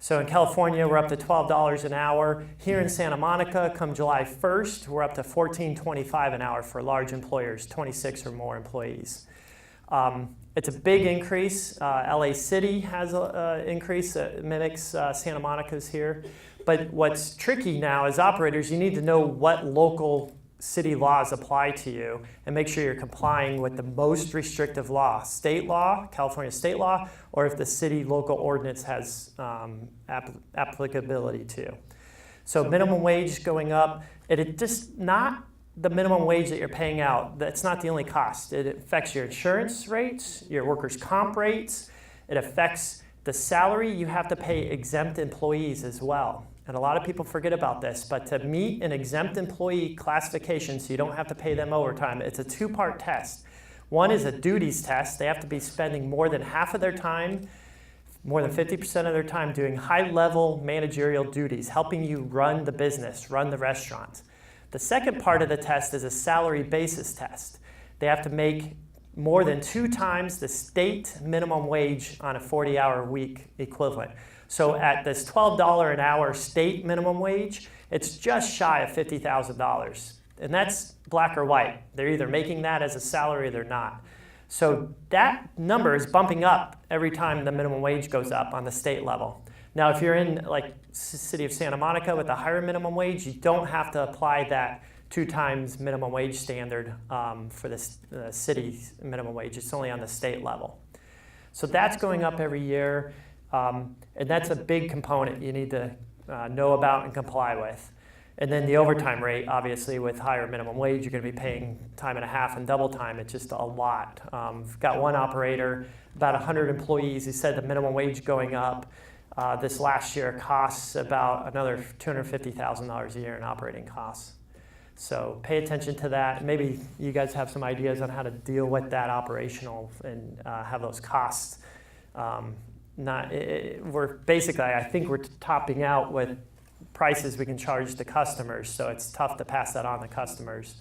So in California, we're up to $12 an hour. Here in Santa Monica, come July 1st, we're up to $14.25 an hour for large employers, 26 or more employees. It's a big increase. LA City has an increase that mimics Santa Monica's here. But what's tricky now is operators, you need to know what local city laws apply to you and make sure you're complying with the most restrictive law, state law, California state law, or if the city local ordinance has applicability to. So minimum wage going up, it just not the minimum wage that you're paying out. That's not the only cost. It affects your insurance rates, your workers' comp rates. It affects the salary. You have to pay exempt employees as well. And a lot of people forget about this, but to meet an exempt employee classification so you don't have to pay them overtime, it's a two-part test. One is a duties test. They have to be spending more than half of their time, more than 50% of their time doing high-level managerial duties, helping you run the business, run the restaurant. The second part of the test is a salary basis test. They have to make more than 2 times the state minimum wage on a 40-hour week equivalent. So at this $12 an hour state minimum wage, it's just shy of $50,000. And that's black or white. They're either making that as a salary or they're not. So that number is bumping up every time the minimum wage goes up on the state level. Now, if you're in like city of Santa Monica with a higher minimum wage, you don't have to apply that 2 times minimum wage standard for the city's minimum wage. It's only on the state level. So that's going up every year. And that's a big component you need to know about and comply with. And then the overtime rate, obviously, with higher minimum wage, you're going to be paying time and a half and double time. It's just a lot. We've got one operator, about 100 employees. He said the minimum wage going up this last year costs about another $250,000 a year in operating costs. So pay attention to that. Maybe you guys have some ideas on how to deal with that operational and have those costs. We're basically, I think we're topping out with prices we can charge the customers, so it's tough to pass that on to customers.